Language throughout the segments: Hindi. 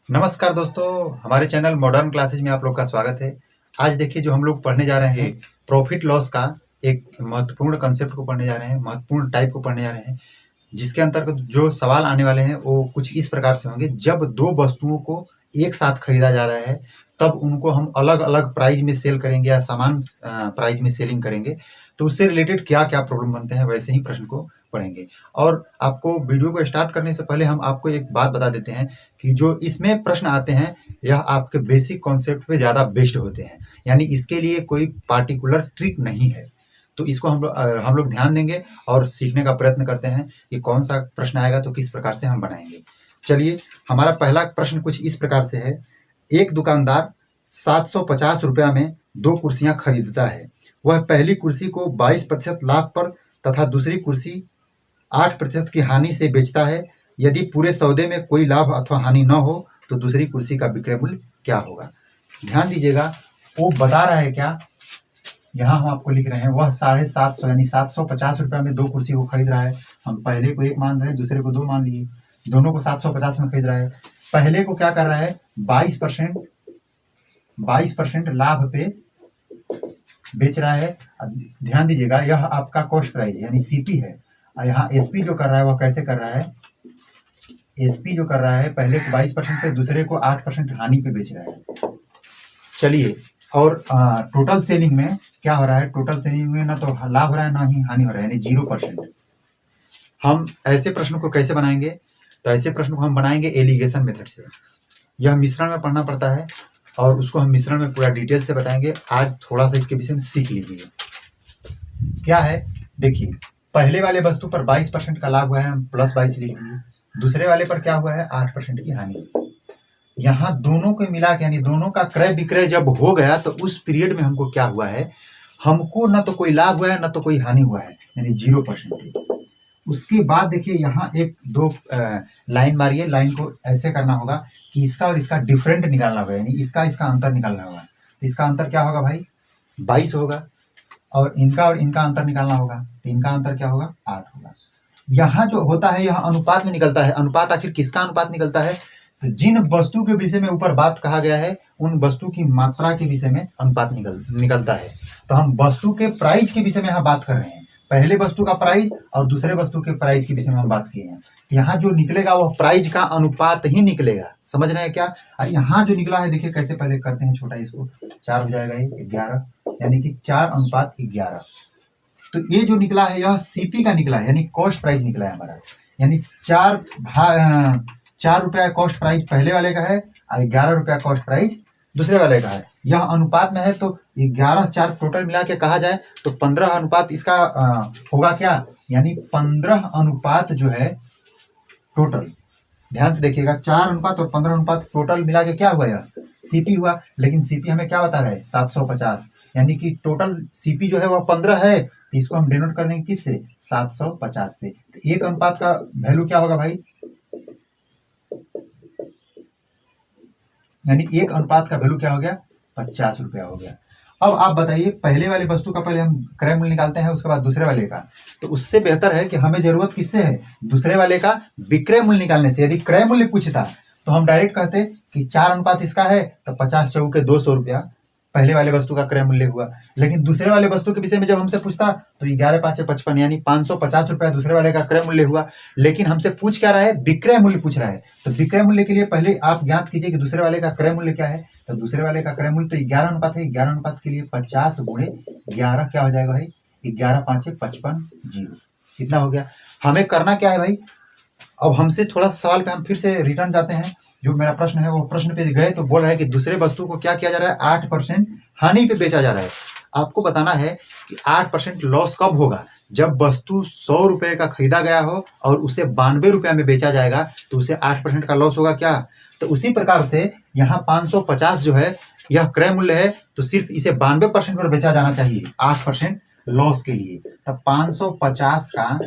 नमस्कार दोस्तों, हमारे चैनल मॉडर्न क्लासेज में आप लोग का स्वागत है। आज देखिए जो हम लोग पढ़ने जा रहे हैं प्रॉफिट लॉस का एक महत्वपूर्ण कंसेप्ट को पढ़ने जा रहे हैं, महत्वपूर्ण टाइप को पढ़ने जा रहे हैं, जिसके अंतर्गत जो सवाल आने वाले हैं वो कुछ इस प्रकार से होंगे। जब दो वस्तुओं को एक साथ खरीदा जा रहा है तब उनको हम अलग अलग प्राइस में सेल करेंगे या समान प्राइस में सेलिंग करेंगे, तो उससे रिलेटेड क्या क्या प्रॉब्लम बनते हैं वैसे ही प्रश्न को पढ़ेंगे। और आपको वीडियो को स्टार्ट करने से पहले हम आपको एक बात बता देते हैं कि जो इसमें प्रश्न आते हैं यह आपके बेसिक कॉन्सेप्ट पे ज़्यादा बेस्ड होते हैं, यानी इसके लिए कोई पार्टिकुलर ट्रिक नहीं है। तो इसको हम लोग ध्यान देंगे और सीखने का प्रयत्न करते हैं कि कौन सा प्रश्न आएगा तो किस प्रकार से हम बनाएंगे। चलिए, हमारा पहला प्रश्न कुछ इस प्रकार से है। एक दुकानदार 750 रुपया में दो कुर्सियां खरीदता है। वह पहली कुर्सी को 22% लाभ पर तथा दूसरी कुर्सी 8% की हानि से बेचता है। यदि पूरे सौदे में कोई लाभ अथवा हानि न हो तो दूसरी कुर्सी का विक्रय मूल्य क्या होगा। ध्यान दीजिएगा, वो बता रहा है क्या, यहाँ हम आपको लिख रहे हैं वह 750 यानी 750 रुपया में दो कुर्सी को खरीद रहा है। हम पहले को एक मान रहे हैं, दूसरे को दो मान लिए, दोनों को 750 में खरीद रहा है। पहले को क्या कर रहा है, 22% लाभ पे बेच रहा है। ध्यान दीजिएगा, यह आपका कॉस्ट प्राइस यानी सीपी है। यहाँ एसपी जो कर रहा है वह कैसे कर रहा है, एसपी जो कर रहा है पहले को 22% पे दूसरे को 8% हानि पे बेच रहा है। चलिए, और टोटल सेलिंग में क्या हो रहा है, टोटल सेलिंग में ना तो लाभ हो रहा है ना ही हानि हो रहा है, यानी 0%। हम ऐसे प्रश्न को कैसे बनाएंगे, तो ऐसे प्रश्न को हम बनाएंगे एलिगेशन मेथड से। यह मिश्रण में पढ़ना पड़ता है और उसको हम मिश्रण में पूरा डिटेल से बताएंगे। आज थोड़ा सा इसके विषय में सीख लीजिए। क्या है, देखिए, पहले वाले वस्तु पर 22% का लाभ हुआ है, हम +22 लिख दिए। दूसरे वाले पर क्या हुआ है, 8% की हानि। यहाँ दोनों को मिला के यानी दोनों का क्रय विक्रय जब हो गया तो उस पीरियड में हमको क्या हुआ है, हमको न तो कोई लाभ हुआ है न तो कोई हानि हुआ है, यानी 0%। उसके बाद देखिए यहाँ एक दो लाइन मारिए। लाइन को ऐसे करना होगा कि इसका और इसका डिफरेंट निकालना होगा, यानी इसका अंतर निकालना होगा। तो इसका अंतर क्या होगा भाई, 22 होगा, और इनका अंतर निकालना होगा तो इनका अंतर क्या होगा, 8 होगा। यहाँ जो होता है यह अनुपात में निकलता है। अनुपात आखिर किसका अनुपात निकलता है, तो जिन वस्तु के विषय में ऊपर बात कहा गया है उन वस्तु की मात्रा के विषय में अनुपात निकलता है। तो हम वस्तु के प्राइस के विषय में यहाँ बात कर रहे हैं, पहले वस्तु का प्राइस और दूसरे वस्तु के प्राइस के विषय में हम बात किए हैं। यहाँ जो निकलेगा वह प्राइस का अनुपात ही निकलेगा, समझ रहे हैं क्या। यहाँ जो निकला है देखिए कैसे, पहले करते हैं छोटा, इसको 4 हो जाएगा, ये 11, यानी कि 4:11। तो ये जो निकला है यह सीपी का निकला है, यानी कॉस्ट प्राइस निकला है हमारा, यानी 4 रुपया कॉस्ट प्राइस पहले वाले का है और 11 रुपया कॉस्ट प्राइस दूसरे वाले का है। यह अनुपात में है तो 11-4 टोटल मिला के कहा जाए तो 15 अनुपात इसका होगा क्या, यानी 15 अनुपात जो है टोटल। ध्यान से देखिएगा, 4 अनुपात और 15 अनुपात टोटल मिला के क्या हुआ, यह सीपी हुआ। लेकिन सीपी हमें क्या बता रहा है, 750, यानी कि टोटल सीपी जो है वह 15 है, तो इसको हम डिनोट कर देंगे किससे, 750 से। तो एक अनुपात का वैल्यू क्या होगा भाई, यानी एक अनुपात का वैल्यू क्या हो गया, 50 रुपया हो गया। अब आप बताइए, पहले वाले वस्तु का पहले हम क्रय मूल्य निकालते हैं, उसके बाद दूसरे वाले का। तो उससे बेहतर है कि हमें जरूरत किससे है, दूसरे वाले का विक्रय मूल्य निकालने से। यदि क्रय मूल्य पूछता तो हम डायरेक्ट कहते कि 4 अनुपात इसका है तो 50 चौके 200 रुपया पहले वाले वस्तु का क्रय मूल्य हुआ। लेकिन दूसरे वाले वस्तु के विषय में जब हमसे पूछता तो 11×5=55, यानी 550 रुपया दूसरे वाले का क्रय मूल्य हुआ। लेकिन हमसे पूछ क्या रहा है, विक्रय मूल्य पूछ रहा है। तो विक्रय मूल्य के लिए पहले आप ज्ञात कीजिए कि दूसरे वाले का क्रय मूल्य क्या है। तो दूसरे वाले का क्रय मूल्य तो 11 अनुपात है, 11 अनुपात के लिए 50 × 11 क्या हो जाएगा भाई, 11×5=55, 0। कितना हो गया। हमें करना क्या है भाई, अब हमसे थोड़ा सा सवाल पे हम फिर से रिटर्न जाते हैं। जो मेरा प्रश्न है वो प्रश्न पे गए तो बोल रहा है कि दूसरे वस्तु को क्या किया जा रहा है, 8% हानि पे बेचा जा रहा है। आपको बताना है कि 8% लॉस कब होगा, जब वस्तु 100 रुपए का खरीदा गया हो और उसे 92 रुपया में बेचा जाएगा तो उसे 8% का लॉस होगा क्या। तो उसी प्रकार से यहाँ 550 जो है यह क्रय मूल्य है, तो सिर्फ इसे 92% पर बेचा जाना चाहिए 8% लॉस के लिए। तब 550 का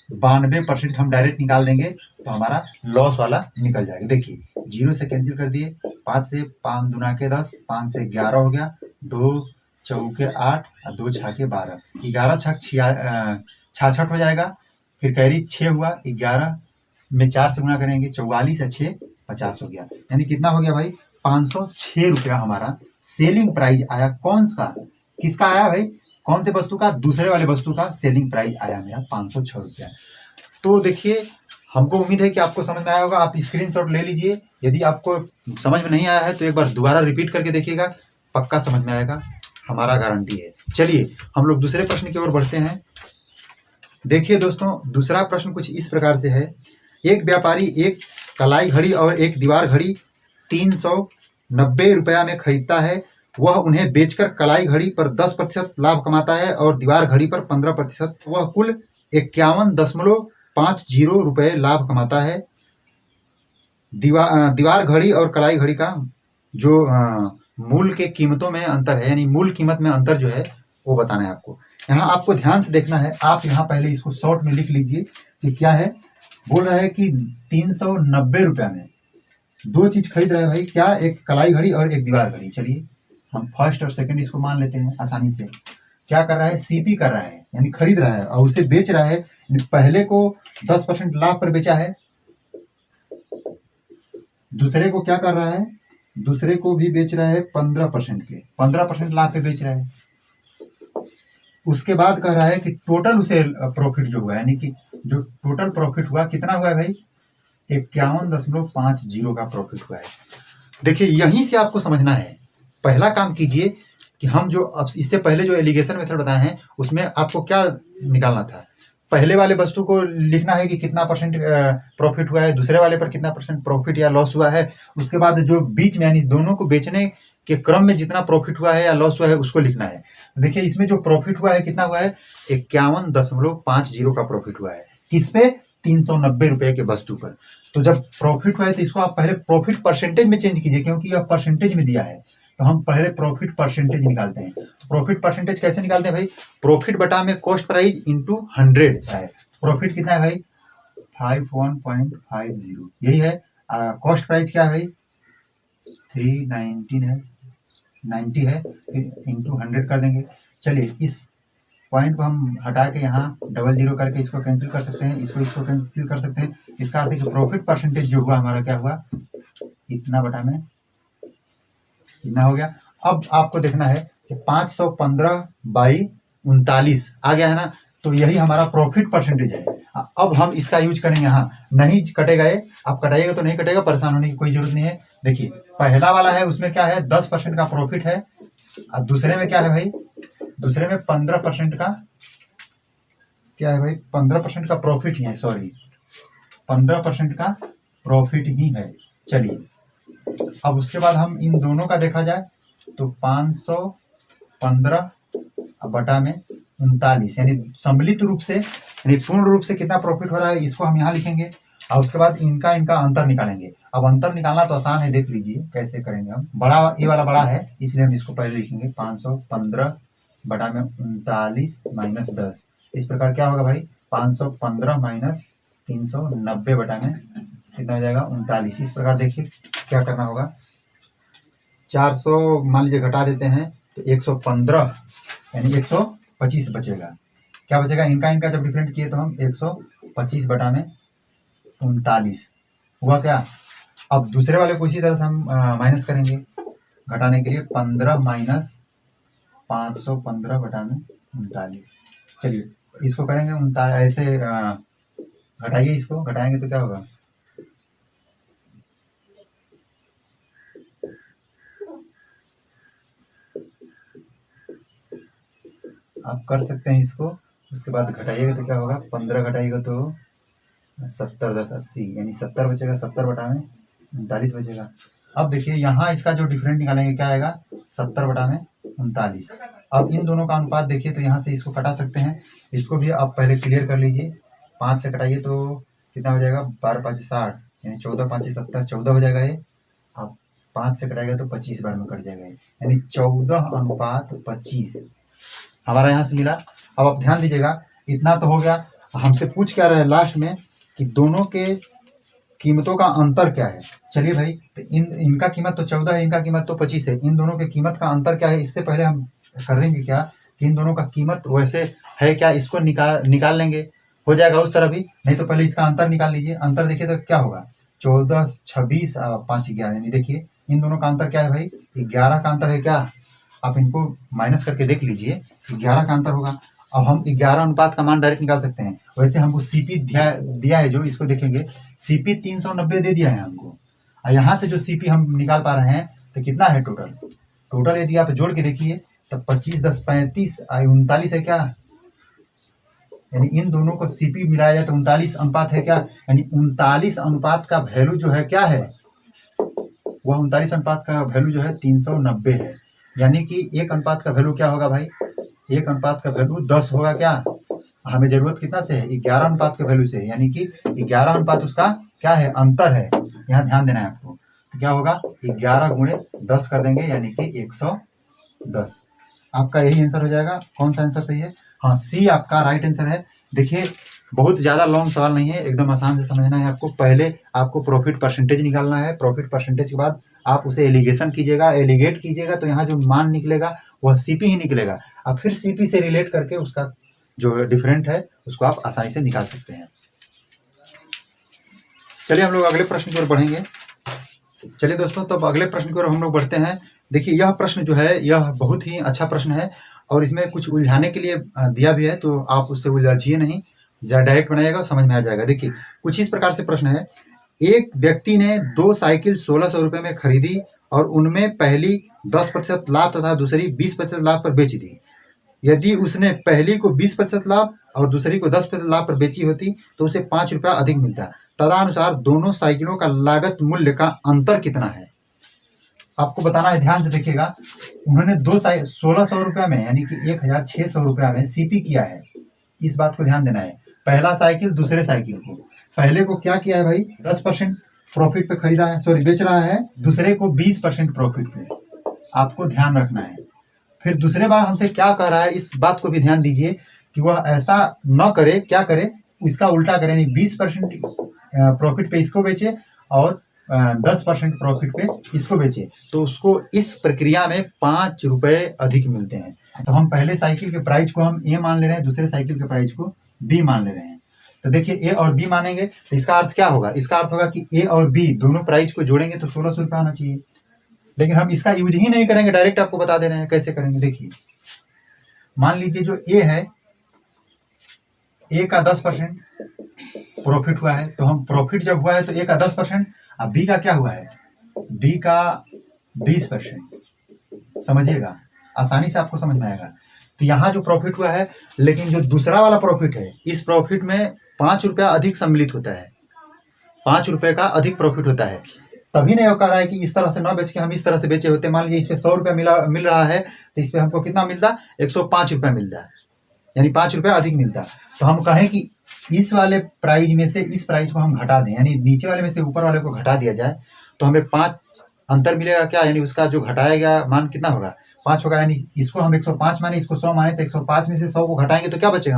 92% हम डायरेक्ट निकाल देंगे तो हमारा लॉस वाला निकल जाएगा। देखिए 0 से कैंसिल कर दिए, 5 से 5 दूना के 10, 5 से 11 हो गया, 2 चौके 8 और 2 छाके 12, 11 छक 66 हो जाएगा। फिर कैरी 6 हुआ, 11 में 4 से गुना करेंगे, 44 और 6 50 हो गया, यानी कितना हो गया भाई 506 रुपया हमारा सेलिंग प्राइस आया। कौन सा, किसका आया भाई, कौन से वस्तु का, दूसरे वाले वस्तु का सेलिंग प्राइस आया मेरा 506 रुपया। तो देखिए हमको उम्मीद है कि आपको समझ में आया होगा। आप स्क्रीनशॉट ले लीजिए, यदि आपको समझ में नहीं आया है तो एक बार दोबारा रिपीट करके देखिएगा, पक्का समझ में आएगा, हमारा गारंटी है। चलिए हम लोग दूसरे प्रश्न की ओर बढ़ते हैं। देखिए दोस्तों, दूसरा प्रश्न कुछ इस प्रकार से है। एक व्यापारी एक कलाई घड़ी और एक दीवार घड़ी 390 रुपया में खरीदता है। वह उन्हें बेचकर कलाई घड़ी पर 10% लाभ कमाता है और दीवार घड़ी पर 15%। वह कुल 51.50 रुपये लाभ कमाता है। दीवार घड़ी और कलाई घड़ी का जो मूल के कीमतों में अंतर है, यानी मूल कीमत में अंतर जो है वो बताना है आपको। यहाँ आपको ध्यान से देखना है। आप यहाँ पहले इसको शॉर्ट में लिख लीजिए कि क्या है। बोल रहा है कि 390 रुपया में दो चीज खरीद रहा है भाई, क्या, एक कलाई घड़ी और एक दीवार घड़ी। चलिए हम फर्स्ट और सेकंड इसको मान लेते हैं आसानी से। क्या कर रहा है, सीपी कर रहा है, यानी खरीद रहा है और उसे बेच रहा है। पहले को 10% लाभ पर बेचा है, दूसरे को क्या कर रहा है, दूसरे को भी बेच रहा है 15% के, 15% लाभ पे बेच रहा है। उसके बाद कह रहा है कि टोटल उसे प्रॉफिट जो हुआ, यानी कि जो टोटल प्रॉफिट हुआ कितना हुआ है भाई, 51.50 का प्रॉफिट हुआ है। देखिए यहीं से आपको समझना है। पहला काम कीजिए कि हम जो अब इससे पहले जो एलिगेशन मेथड बताए हैं उसमें आपको क्या निकालना था, पहले वाले वस्तु को लिखना है कि कितना परसेंट प्रॉफिट हुआ है, दूसरे वाले पर कितना परसेंट प्रॉफिट या लॉस हुआ है। उसके बाद जो बीच में यानी दोनों को बेचने के क्रम में जितना प्रॉफिट हुआ है या लॉस हुआ है उसको लिखना है। देखिए इसमें जो प्रॉफिट हुआ है कितना हुआ है, 51.50 का प्रॉफिट हुआ है। किस पे, 390 रुपए के वस्तु पर। तो जब प्रॉफिट हुआ है तो इसको आप पहले प्रॉफिट परसेंटेज में चेंज कीजिए, क्योंकि यह परसेंटेज में दिया है तो हम पहले प्रॉफिट परसेंटेज निकालते हैं। तो प्रॉफिट परसेंटेज कैसे निकालते हैं भाई, प्रॉफिट बटा में कॉस्ट प्राइस इंटू 100 है। प्रॉफिट कितना है भाई, 51.50, यही है। कॉस्ट प्राइस क्या है भाई, 319 है, 90 है, इंटू 100 कर देंगे। चलिए इस पॉइंट को हम हटा के यहाँ 00 करके इसको कैंसिल कर सकते हैं, इसको कैंसिल कर सकते हैं। इसका अर्थ है कि प्रॉफिट परसेंटेज जो हुआ हमारा क्या हुआ, इतना बटा में इतना हो गया। अब आपको देखना है कि 515/39 आ गया है ना, तो यही हमारा प्रॉफिट परसेंटेज है। अब हम इसका यूज करेंगे, यहाँ नहीं कटेगा ये, आप कटाइएगा तो नहीं कटेगा, परेशान होने की कोई जरूरत नहीं है। देखिए पहला वाला है उसमें क्या है, 10% का प्रॉफिट है, और दूसरे में क्या है भाई, दूसरे में 15% का क्या है भाई, 15% का प्रॉफिट ही है, सॉरी 15% का प्रॉफिट ही है। चलिए अब उसके बाद हम इन दोनों का देखा जाए तो 515 बटा में 39, यानी सम्मिलित रूप से, यानी पूर्ण रूप से कितना प्रॉफिट हो रहा है इसको हम यहाँ लिखेंगे, और उसके बाद इनका अंतर निकालेंगे। अब अंतर निकालना तो आसान है, देख लीजिए कैसे करेंगे हम। बड़ा, ये वाला बड़ा है इसलिए हम इसको पहले लिखेंगे 515 बटा में 39 माइनस 10। इस प्रकार क्या होगा भाई, 515 माइनस 390 बटा में कितना हो जाएगा, 39। इस प्रकार देखिए क्या करना होगा, 400 मान लीजिए घटा देते हैं तो 115 यानी 125 बचेगा। क्या बचेगा, इनका जब डिफरेंट किए तो हम 125 बटा में 39 हुआ क्या। अब दूसरे वाले को इसी तरह से हम माइनस करेंगे घटाने के लिए, 15 माइनस 515 बटा में 39। चलिए इसको करेंगे 39, ऐसे घटाइए, इसको घटाएंगे तो क्या होगा, आप कर सकते हैं इसको। उसके बाद घटाइएगा तो क्या होगा, 15 घटाइएगा तो 70 10 80, यानी 70 बचेगा, 70 बटा में 39 बचेगा। अब देखिए यहाँ इसका जो डिफरेंट निकालेंगे क्या आएगा, 70 बटा में 39। अब इन दोनों का अनुपात देखिए तो यहाँ से इसको कटा सकते हैं, इसको भी आप पहले क्लियर कर लीजिए। 5 से कटाइए तो कितना हो जाएगा, 12 5 60, यानी 14 5 70, 14 हो जाएगा ये। अब 5 से कटाएगा तो 25 बार में कट जाएगा, यानी 14:25 हमारा यहाँ से मिला। अब आप ध्यान दीजिएगा, इतना तो हो गया। हमसे पूछ क्या रहा है लास्ट में कि दोनों के कीमतों का अंतर क्या है। चलिए भाई, तो इनका कीमत तो 14 है, इनका कीमत तो 25 है, इन दोनों के कीमत का अंतर क्या है, इससे पहले हम कर देंगे क्या कि इन दोनों का कीमत वैसे है क्या, इसको निकाल लेंगे, हो जाएगा उस तरह भी। नहीं तो पहले इसका अंतर निकाल लीजिए। अंतर देखिए तो क्या होगा, 14 26 5 11, यानी देखिए इन दोनों का अंतर क्या है भाई, 11 का अंतर है क्या। आप इनको माइनस करके देख लीजिए, 11 का अंतर होगा। अब हम 11 अनुपात का मान डायरेक्ट निकाल सकते हैं। वैसे हमको सीपी दिया है, जो इसको देखेंगे सीपी 390 दे दिया है हमको। और यहाँ से जो सीपी हम निकाल पा रहे हैं तो कितना है टोटल यदि आप जोड़ के देखिए तब 25 10 35 39 है क्या, यानी इन दोनों को सीपी मिलाया जाए तो 39 अनुपात है क्या, यानी 39 अनुपात का वैल्यू जो है क्या है, वह 39 अनुपात का वैल्यू जो है 390 है। यानी कि एक अनुपात का वैल्यू क्या होगा भाई, एक अनुपात का वैल्यू 10 होगा क्या। हमें जरूरत कितना से है, 11 अनुपात के वैल्यू से, यानी कि 11 अनुपात उसका क्या है, अंतर है। यहाँ ध्यान देना है आपको। तो क्या होगा, 11 गुणे 10 कर देंगे, यानी कि 110। आपका यही आंसर हो जाएगा। कौन सा आंसर सही है, हाँ सी आपका राइट आंसर है। देखिए बहुत ज़्यादा लॉन्ग सवाल नहीं है, एकदम आसान से समझना है आपको। पहले आपको प्रॉफिट परसेंटेज निकालना है, प्रॉफिट परसेंटेज के बाद आप उसे एलिगेशन कीजिएगा, एलिगेट कीजिएगा तो यहाँ जो मान निकलेगा वह सीपी ही निकलेगा। अब फिर सीपी से रिलेट करके उसका जो डिफरेंट है उसको आप आसानी से निकाल सकते हैं। चलिए हम लोग अगले प्रश्न की ओर बढ़ेंगे। चलिए दोस्तों, तब अगले प्रश्न की ओर हम लोग बढ़ते हैं। देखिए यह प्रश्न जो है यह बहुत ही अच्छा प्रश्न है और इसमें कुछ उलझाने के लिए दिया भी है, तो आप उससे उलझिए नहीं, डायरेक्ट बनाइएगा, समझ में आ जाएगा। देखिए कुछ इस प्रकार से प्रश्न है। एक व्यक्ति ने 2 साइकिल 1600 रुपये में खरीदी और उनमें पहली 10% लाभ तथा दूसरी 20% लाभ पर बेच दी। यदि उसने पहली को 20% लाभ और दूसरी को 10% लाभ पर बेची होती तो उसे 5 रुपया अधिक मिलता। तदनुसार दोनों साइकिलों का लागत मूल्य का अंतर कितना है, आपको बताना है। ध्यान से देखिएगा, उन्होंने 1600 रुपया में यानी कि 1600 रुपया में सीपी किया है, इस बात को ध्यान देना है। पहला साइकिल दूसरे साइकिल को, पहले को क्या किया है भाई, 10% प्रॉफिट पे खरीदा है, सॉरी बेच रहा है, दूसरे को 20% प्रॉफिट पे, आपको ध्यान रखना है। फिर दूसरे बार हमसे क्या कह रहा है, इस बात को भी ध्यान दीजिए कि वह ऐसा न करे, क्या करे, इसका उल्टा करे, यानी 20% प्रॉफिट पे इसको बेचे और 10% प्रॉफिट पे इसको बेचे, तो उसको इस प्रक्रिया में 5 रुपए अधिक मिलते हैं। तो हम पहले साइकिल के प्राइस को हम ए मान ले रहे हैं, दूसरे साइकिल के प्राइस को बी मान ले रहे हैं। तो देखिए ए और बी मानेंगे तो इसका अर्थ क्या होगा, इसका अर्थ होगा कि ए और बी दोनों प्राइस को जोड़ेंगे तो 1600 रुपये आना चाहिए। लेकिन हम इसका यूज ही नहीं करेंगे, डायरेक्ट आपको बता दे रहे हैं कैसे करेंगे। देखिए मान लीजिए जो ए है, ए का 10% प्रॉफिट हुआ है, तो हम प्रॉफिट जब हुआ है तो ए का 10%, अब बी का क्या हुआ है, बी का 20%। समझिएगा, आसानी से आपको समझ में आएगा। तो यहाँ जो प्रॉफिट हुआ है, लेकिन जो दूसरा वाला प्रॉफिट है, इस प्रॉफिट में 5 रुपया अधिक सम्मिलित होता है, 5 रुपये का अधिक प्रॉफिट होता है। तभी नहीं कह रहा है कि इस तरह से ना बेच के हम इस तरह से बेचे होते। मान लीजिए इस पे 100 रुपया मिल रहा है तो इस पे हमको कितना मिलता, 105 रुपया मिलता है, यानी 5 रुपया अधिक मिलता। तो हम कहें कि इस वाले प्राइज में से इस प्राइज को हम घटा दें, यानी नीचे वाले में से ऊपर वाले को घटा दिया जाए, तो हमें 5 अंतर मिलेगा क्या, यानी उसका जो घटाया गया मान कितना होगा, 5 होगा। यानी इसको हम 105 माने, इसको 100 माने, तो 105 में से 100 को घटाएंगे तो क्या बचेगा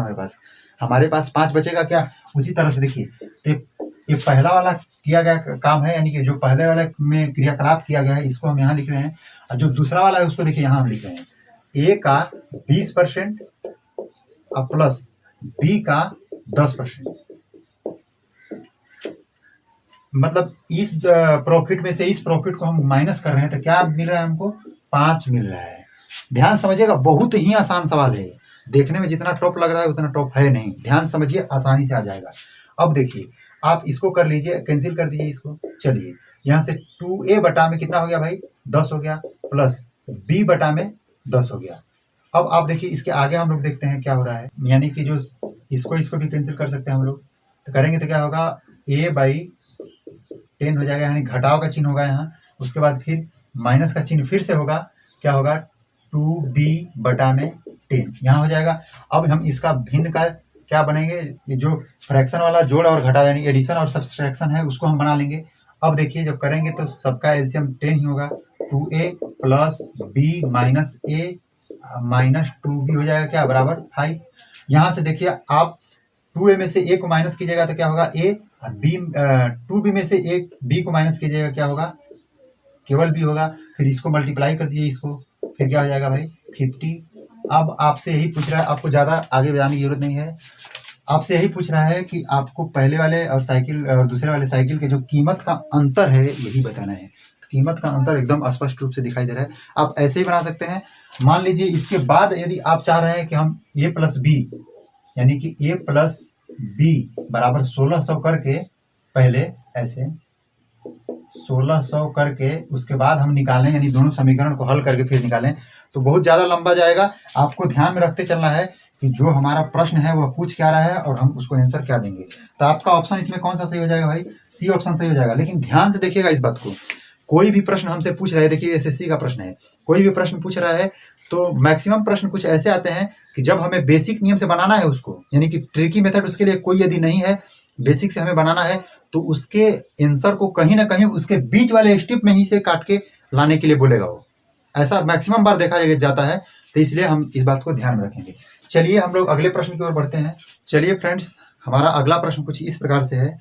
हमारे पास 5 बचेगा क्या। उसी तरह से देखिए ये पहला वाला किया गया काम है, यानी कि जो पहले वाले में क्रियाकलाप किया गया है इसको हम यहाँ लिख रहे हैं, और जो दूसरा वाला है उसको देखिए यहाँ हम लिख रहे हैं, ए का 20% प्लस बी का 10%। मतलब इस प्रॉफिट में से इस प्रॉफिट को हम माइनस कर रहे हैं तो क्या मिल रहा है हमको, 5 मिल रहा है। ध्यान समझिएगा, बहुत ही आसान सवाल है, देखने में जितना टॉप लग रहा है उतना टॉप है नहीं। ध्यान समझिए, आसानी से आ जाएगा। अब देखिए आप इसको कर लीजिए, कैंसिल कर दीजिए इसको। चलिए यहाँ से 2a बटा में कितना हो गया भाई, 10 हो गया, प्लस b बटा में 10 हो गया। अब आप देखिए इसके आगे हम लोग देखते हैं क्या हो रहा है, यानी कि जो इसको भी कैंसिल कर सकते हैं हम लोग। तो करेंगे तो क्या होगा, a/10 हो जाएगा, यानी घटाव का चिन्ह होगा यहाँ। उसके बाद फिर माइनस का चिन्ह फिर से होगा, क्या होगा, 2b बटा में 10 यहाँ हो जाएगा। अब हम इसका भिन्न का क्या बनेंगे, ये जो फ्रैक्शन वाला जोड़ और घटाव यानी एडिशन और सब्सट्रैक्शन है उसको हम बना लेंगे। अब देखिए जब करेंगे तो सबका एलसीएम 10 ही होगा, 2a plus b minus a minus 2b हो जाएगा क्या, बराबर 5। यहाँ से देखिए आप 2a में से a को माइनस कीजिएगा तो क्या होगा a, और b 2b में से a b को माइनस कीजिएगा क्या होगा, केवल b होगा। फिर इसको मल्टीप्लाई कर दीजिए इसको, फिर क्या हो जाएगा भाई 50। अब आपसे यही पूछ रहा है, आपको ज़्यादा आगे बढ़ाने की जरूरत नहीं है, आपसे यही पूछ रहा है कि आपको पहले वाले और साइकिल और दूसरे वाले साइकिल के जो कीमत का अंतर है यही बताना है। कीमत का अंतर एकदम स्पष्ट रूप से दिखाई दे रहा है। आप ऐसे ही बना सकते हैं। मान लीजिए इसके बाद यदि आप चाह रहे हैं कि हम a प्लस बी यानी कि a प्लस बी बराबर 1600 करके पहले ऐसे 1600 करके उसके बाद हम निकालें, यानी दोनों समीकरण को हल करके फिर निकालें, तो बहुत ज़्यादा लंबा जाएगा। आपको ध्यान में रखते चलना है कि जो हमारा प्रश्न है वह पूछ क्या रहा है और हम उसको आंसर क्या देंगे। तो आपका ऑप्शन इसमें कौन सा सही हो जाएगा भाई? सी ऑप्शन सही हो जाएगा। लेकिन ध्यान से देखिएगा इस बात को, कोई भी प्रश्न हमसे पूछ रहा है, देखिए एसएससी का प्रश्न है, कोई भी प्रश्न पूछ रहा है तो मैक्सिमम प्रश्न कुछ ऐसे आते हैं कि जब हमें बेसिक नियम से बनाना है उसको, यानी कि ट्रिकी मेथड उसके लिए कोई यदि नहीं है, बेसिक से हमें बनाना है, तो उसके आंसर को कहीं ना कहीं उसके बीच वाले स्टेप में ही से काट के लाने के लिए बोलेगा वो। ऐसा मैक्सिमम बार देखा जाता है, तो इसलिए हम इस बात को ध्यान में रखेंगे। चलिए हम लोग अगले प्रश्न की ओर बढ़ते हैं। चलिए फ्रेंड्स, हमारा अगला प्रश्न कुछ इस प्रकार से है।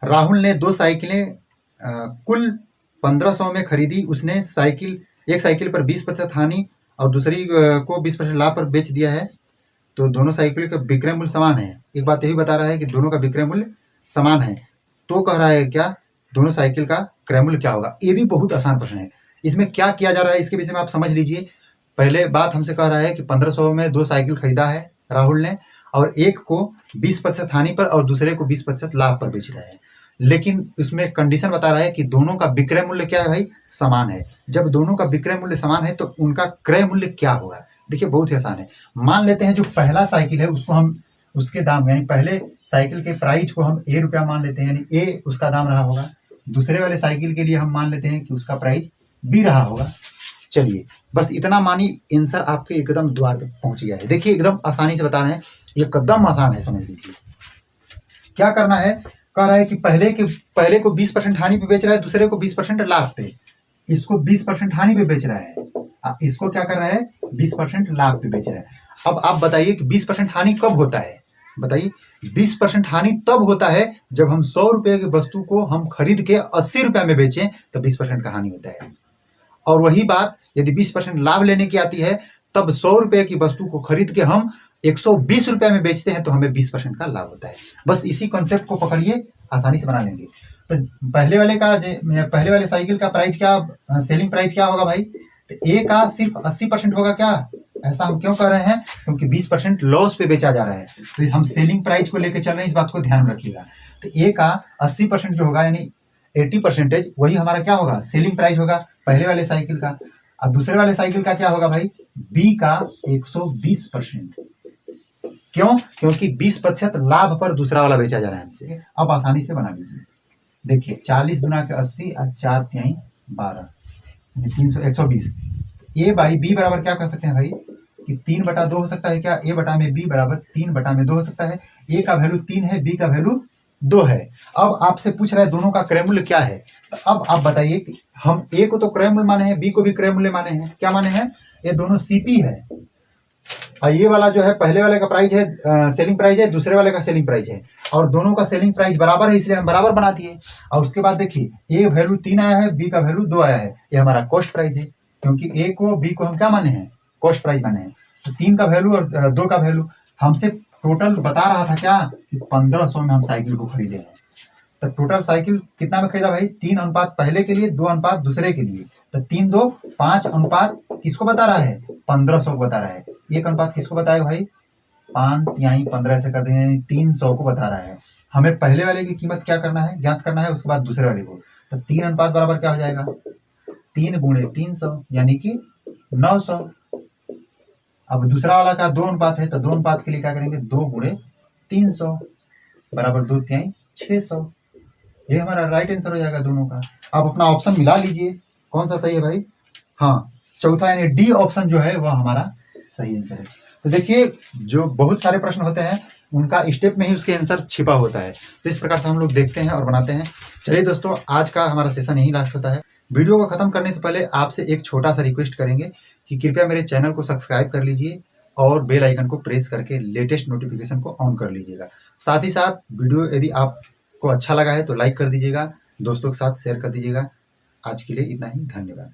राहुल ने 2 साइकिलें कुल 1500 में खरीदी। उसने एक साइकिल पर 20% हानि और दूसरी को 20% लाभ पर बेच दिया है। तो दोनों साइकिल का विक्रय मूल्य समान है। एक बात यही बता रहा है कि दोनों का विक्रय मूल्य समान है। तो कह रहा है क्या दोनों साइकिल का क्रय मूल्य क्या होगा? ये भी बहुत आसान प्रश्न है। इसमें क्या किया जा रहा है इसके विषय में आप समझ लीजिए। पहले बात हमसे कह रहा है कि 1500 में 2 साइकिल खरीदा है राहुल ने, और एक को 20% हानि पर और दूसरे को 20% लाभ पर बेच रहा है। लेकिन उसमें कंडीशन बता रहा है कि दोनों का विक्रय मूल्य क्या है भाई? समान है। जब दोनों का विक्रय मूल्य समान है तो उनका क्रय मूल्य क्या होगा? देखिए बहुत ही आसान है। मान लेते हैं जो पहला साइकिल है उसको हम उसके दाम, यानी पहले साइकिल के प्राइस को हम ए रुपया मान लेते हैं, यानी ए उसका दाम रहा होगा। दूसरे वाले साइकिल के लिए हम मान लेते हैं कि उसका प्राइस बी रहा होगा। चलिए बस इतना मानी, आंसर आपके एकदम द्वार पे पहुंच गया है। देखिए एकदम आसानी से बता रहे हैं, एकदम आसान है, समझ लीजिए। क्या करना है? कह रहा है कि पहले को 20% हानि पे बेच रहा है, दूसरे को 20% लाभ पे। इसको 20% हानि पे बेच रहा है, इसको क्या कर रहा है? 20% लाभ पे बेच रहा है। अब आप बताइए कि 20% हानि कब होता है? बताइए। 20% हानि तब होता है जब हम 100 रुपए की वस्तु को हम खरीद के 80 रुपए में बेचें, तो 20% का हानि होता है। और वही बात यदि 20% लाभ लेने की आती है, तब 100 रुपए की वस्तु को खरीद के हम 120 रुपए में बेचते हैं, तो हमें 20% का लाभ होता है। बस इसी कॉन्सेप्ट को पकड़िए, आसानी से बना लेंगे। तो पहले वाले साइकिल का प्राइस क्या, सेलिंग प्राइस क्या होगा भाई? तो ए का सिर्फ 80% होगा क्या? ऐसा हम क्यों कर रहे हैं? क्योंकि 20% लॉस पे बेचा जा रहा है, तो हम सेलिंग प्राइस को लेकर चल रहे हैं, इस बात को ध्यान रखिएगा। तो ए का 80% जो होगा, यानी 80%, वही हमारा क्या होगा? सेलिंग प्राइस होगा पहले वाले साइकिल का। अब दूसरे वाले साइकिल का क्या होगा भाई? बी का 120%। क्यों? क्योंकि 20% लाभ पर दूसरा वाला बेचा जा रहा है हमसे। अब आसानी से बना लीजिए। देखिए 40 गुना के 80 और 4 तिहाई 12, 300 120। ए बाई बी बराबर क्या कर सकते हैं भाई? कि 3/2 हो सकता है क्या? ए बटा में बी बराबर 3/2 हो सकता है। ए का वैल्यू 3 है, बी का वैल्यू 2 है। अब आपसे पूछ रहा है दोनों का क्रय मूल्य क्या है। तो अब आप बताइए कि हम ए को तो क्रय मूल्य माने हैं, बी को भी क्रय मूल्य माने हैं। क्या माने हैं? ये दोनों सीपी है, और ये वाला जो है पहले वाले का प्राइस है, सेलिंग प्राइस है, दूसरे वाले का सेलिंग प्राइस है, और दोनों का सेलिंग प्राइस बराबर है, इसलिए हम बराबर बना दिए। और उसके बाद देखिए ए वैल्यू 3 आया है, बी का वैल्यू 2 आया है, ये हमारा कॉस्ट प्राइस है, क्योंकि ए को बी को हम क्या माने हैं? कॉस्ट प्राइस माने हैं। तो 3 का वैल्यू और 2 का वैल्यू हमसे टोटल बता रहा था क्या कि 1500 में हम साइकिल को खरीदे हैं। तो टोटल साइकिल कितना में खरीदा भाई? 3 अनुपात पहले के लिए, 2 अनुपात दूसरे के लिए। तो 3 2 5 अनुपात किसको बता रहा है? 1500 को बता रहा है। 1 अनुपात किसको बताएगा भाई? 5 तिहाई 15 से कर देंगे, 300 को बता रहा है। हमें पहले वाले की कीमत क्या करना है? ज्ञात करना है, उसके बाद दूसरे वाले को। तो 3 अनुपात बराबर क्या हो जाएगा? 3 गुणे 300 यानी कि 900। अब दूसरा वाला का 2 अनुपात है, तो 2 अनुपात के लिए क्या करेंगे? 2 गुणे 300 बराबर 2 तिहाई 600। ये हमारा राइट आंसर हो जाएगा दोनों का। आप अपना ऑप्शन मिला लीजिए, कौन सा सही है भाई? हाँ, चौथा यानी डी ऑप्शन जो है वह हमारा सही आंसर है। तो देखिए जो बहुत सारे प्रश्न होते हैं उनका स्टेप में ही उसके आंसर छिपा होता है। तो इस प्रकार से हम लोग देखते हैं और बनाते हैं। चलिए दोस्तों, आज का हमारा सेशन यही लास्ट होता है। वीडियो को खत्म करने से पहले आपसे एक छोटा सा रिक्वेस्ट करेंगे कि कृपया मेरे चैनल को सब्सक्राइब कर लीजिए और बेल आइकन को प्रेस करके लेटेस्ट नोटिफिकेशन को ऑन कर लीजिएगा। साथ ही साथ वीडियो यदि आपको अच्छा लगा है तो लाइक कर दीजिएगा, दोस्तों के साथ शेयर कर दीजिएगा। आज के लिए इतना ही, धन्यवाद।